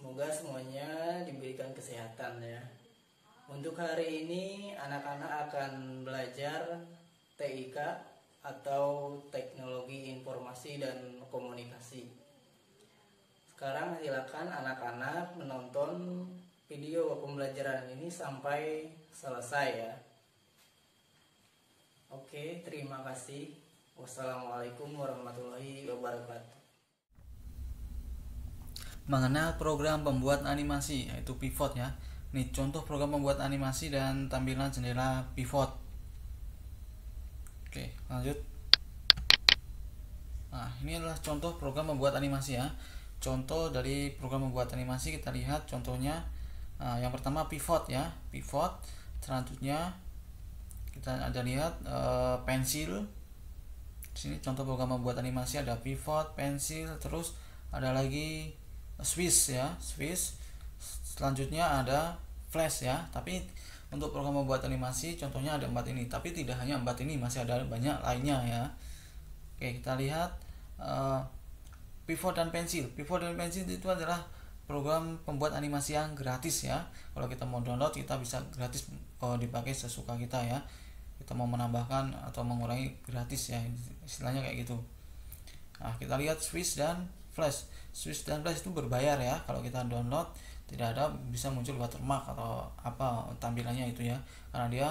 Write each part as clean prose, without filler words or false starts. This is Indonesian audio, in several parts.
Semoga semuanya diberikan kesehatan ya. Untuk hari ini anak-anak akan belajar TIK atau Teknologi Informasi dan Komunikasi. Sekarang silakan anak-anak menonton video pembelajaran ini sampai selesai ya. Oke, terima kasih. Wassalamualaikum warahmatullahi wabarakatuh. Mengenal program pembuat animasi yaitu pivot ya. Ini contoh program pembuat animasi dan tampilan jendela pivot. Oke, lanjut. Nah, ini adalah contoh program membuat animasi ya. Contoh dari program membuat animasi kita lihat contohnya. Yang pertama pivot ya, pivot. Selanjutnya kita ada lihat pensil. Di sini contoh program membuat animasi ada pivot, pensil, terus ada lagi Swiss ya, Swiss. Selanjutnya ada flash ya. Tapi untuk program membuat animasi contohnya ada 4 ini. Tapi tidak hanya 4 ini, masih ada banyak lainnya ya. Oke, kita lihat pivot dan pensil. Pivot dan pensil itu adalah program pembuat animasi yang gratis ya. Kalau kita mau download kita bisa gratis dipakai sesuka kita ya. Kita mau menambahkan atau mengurangi gratis ya, istilahnya kayak gitu. Nah, kita lihat Swiss dan Flash. Swiss dan Flash itu berbayar ya. Kalau kita download tidak ada bisa muncul watermark atau apa tampilannya itu ya. Karena dia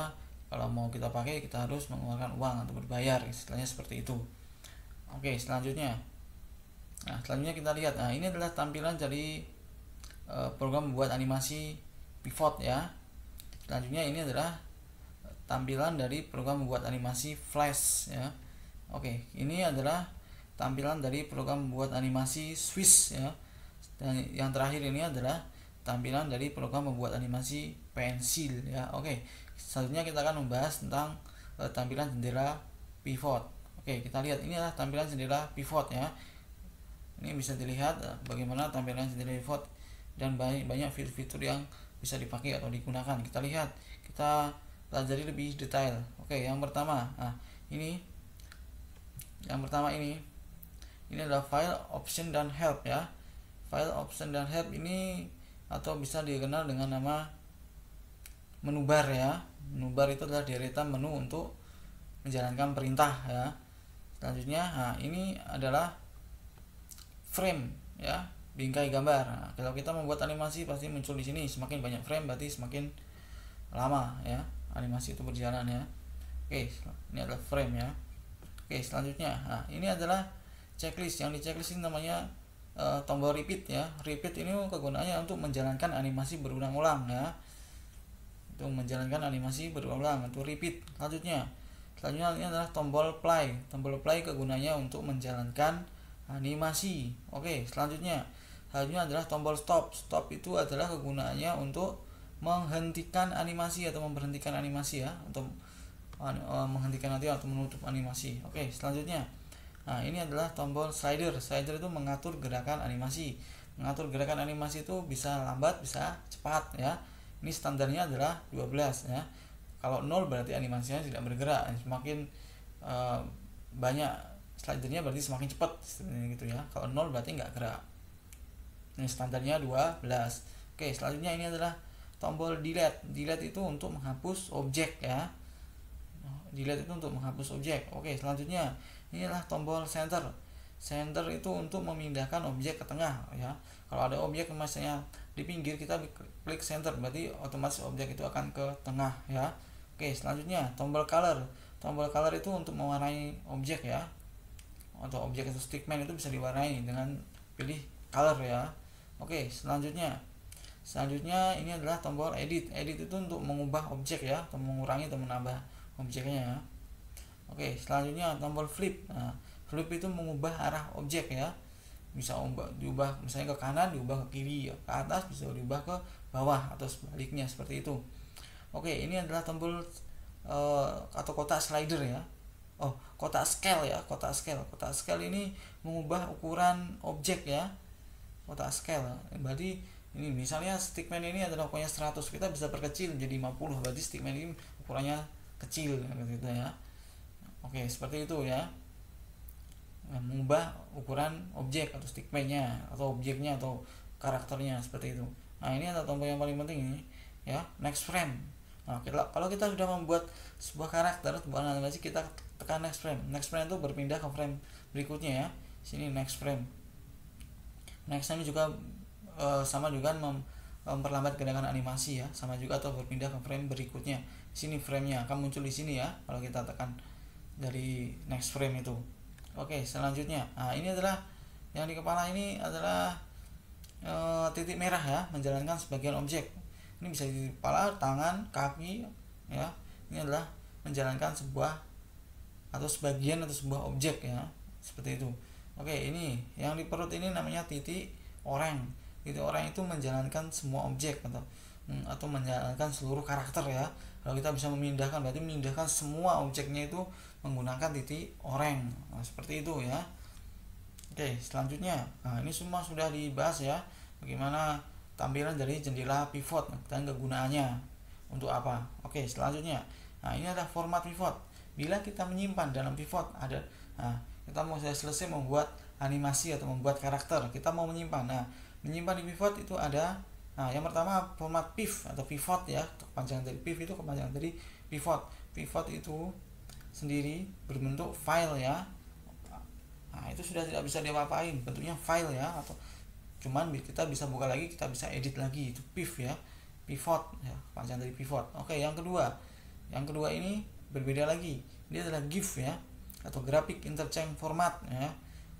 kalau mau kita pakai kita harus mengeluarkan uang atau berbayar, istilahnya seperti itu. Oke, selanjutnya. Nah, selanjutnya kita lihat. Nah, ini adalah tampilan dari program membuat animasi pivot ya. Selanjutnya ini adalah tampilan dari program membuat animasi Flash ya. Oke, ini adalah tampilan dari program membuat animasi Swiss ya. Dan yang terakhir ini adalah tampilan dari program membuat animasi pensil ya. Oke, selanjutnya kita akan membahas tentang tampilan jendela pivot. Oke, kita lihat ini adalah tampilan jendela pivot ya. Ini bisa dilihat bagaimana tampilan jendela pivot dan banyak fitur-fitur yang bisa dipakai atau digunakan. Kita lihat, kita pelajari lebih detail. Oke, yang pertama, ini adalah file, option, dan help ya. File, option, dan help ini atau bisa dikenal dengan nama menu bar ya. Menu bar itu adalah deretan menu untuk menjalankan perintah ya. Selanjutnya, ini adalah frame ya, bingkai gambar. Nah, kalau kita membuat animasi pasti muncul di sini. Semakin banyak frame berarti semakin lama ya animasi itu berjalan ya. Oke, ini adalah frame ya. Oke, selanjutnya, ini adalah checklist. Yang di checklist ini namanya tombol repeat ya. Repeat ini kegunaannya untuk menjalankan animasi berulang-ulang ya. Untuk menjalankan animasi berulang-ulang, untuk repeat. Selanjutnya ini adalah tombol play. Tombol play kegunaannya untuk menjalankan animasi. Oke, selanjutnya adalah tombol stop. Stop itu adalah kegunaannya untuk menghentikan animasi atau memberhentikan animasi ya, untuk menghentikan nanti atau menutup animasi. Oke, selanjutnya. Nah, ini adalah tombol slider. Slider itu mengatur gerakan animasi. Mengatur gerakan animasi itu bisa lambat, bisa cepat ya. Ini standarnya adalah 12 ya. Kalau 0 berarti animasinya tidak bergerak. Semakin banyak slidernya berarti semakin cepat gitu ya. Kalau 0 berarti nggak gerak. Ini standarnya 12. Oke, selanjutnya ini adalah tombol delete. Delete itu untuk menghapus objek ya. Delete itu untuk menghapus objek. Oke, selanjutnya ini adalah tombol center. Center itu untuk memindahkan objek ke tengah ya. Kalau ada objek misalnya di pinggir, kita klik center berarti otomatis objek itu akan ke tengah ya. Oke, selanjutnya tombol color. Tombol color itu untuk mewarnai objek ya. Atau objek itu stickman itu bisa diwarnai dengan pilih color ya. Oke, selanjutnya ini adalah tombol edit. Edit itu untuk mengubah objek ya, atau mengurangi atau menambah objeknya ya. Oke, selanjutnya tombol flip. Nah, flip itu mengubah arah objek ya. Bisa diubah misalnya ke kanan, diubah ke kiri, ke atas, bisa diubah ke bawah atau sebaliknya seperti itu. Oke, ini adalah tombol atau kotak slider ya. Kotak scale ya, kotak scale. Kotak scale ini mengubah ukuran objek ya. Kotak scale. Berarti ini misalnya stickman ini adalah ukurannya 100, kita bisa perkecil menjadi 50, berarti stickman ini ukurannya kecil gitu ya. Oke, seperti itu ya. Mengubah ukuran objek atau stickman-nya atau objeknya atau karakternya seperti itu. Nah, ini ada tombol yang paling penting ini ya, next frame. Nah, kalau kita sudah membuat sebuah karakter, sebuah animasi, kita tekan next frame. Next frame itu berpindah ke frame berikutnya ya. Sini next frame. Next frame juga sama juga memperlambat gerakan animasi ya, sama juga, atau berpindah ke frame berikutnya. Sini frame-nya akan muncul di sini ya kalau kita tekan dari next frame itu. Oke, selanjutnya. Nah, ini adalah yang di kepala ini adalah titik merah ya, menjalankan sebagian objek. Ini bisa di kepala, tangan, kaki ya. Ini adalah menjalankan sebuah atau sebagian atau sebuah objek ya, seperti itu. Oke, ini yang di perut ini namanya titik orang. Titik orang itu menjalankan semua objek atau menjalankan seluruh karakter ya. Kalau kita bisa memindahkan, berarti memindahkan semua objeknya itu menggunakan titik orang. Nah, seperti itu ya. Oke, selanjutnya. Nah, ini semua sudah dibahas ya. Bagaimana tampilan dari jendela pivot dan kegunaannya untuk apa. Oke, selanjutnya. Nah, ini adalah format pivot. Bila kita menyimpan dalam pivot kita mau selesai membuat animasi atau membuat karakter, kita mau menyimpan. Nah, menyimpan di pivot itu ada, yang pertama format piv atau pivot ya, kepanjangan dari piv itu kepanjangan dari pivot. Pivot itu sendiri berbentuk file ya. Nah, itu sudah tidak bisa diapa-apain, bentuknya file ya, atau cuman kita bisa buka lagi, kita bisa edit lagi, itu piv ya, pivot ya, kepanjangan dari pivot. Oke, yang kedua ini berbeda lagi, dia adalah GIF ya, atau graphic interchange format ya.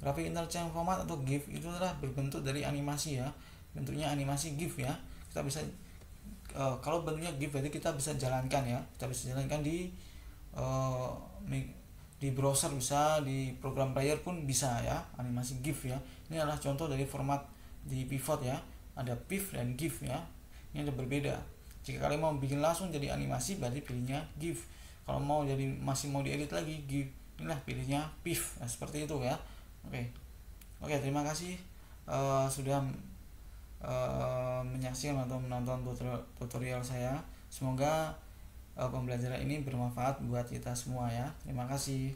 Graphic interchange format atau GIF itu adalah berbentuk dari animasi ya, bentuknya animasi GIF ya. Kita bisa kalau bentuknya GIF berarti kita bisa jalankan ya, kita bisa jalankan di browser, bisa di program player pun bisa ya, animasi GIF ya. Ini adalah contoh dari format di pivot ya, ada PIV dan GIF ya, ini ada berbeda. Jika kalian mau bikin langsung jadi animasi berarti pilihnya GIF, kalau mau jadi masih mau diedit lagi GIF, inilah pilihnya PIV. Nah, seperti itu ya. Oke, terima kasih sudah menyaksikan atau menonton tutorial saya. Semoga pembelajaran ini bermanfaat buat kita semua ya. Terima kasih.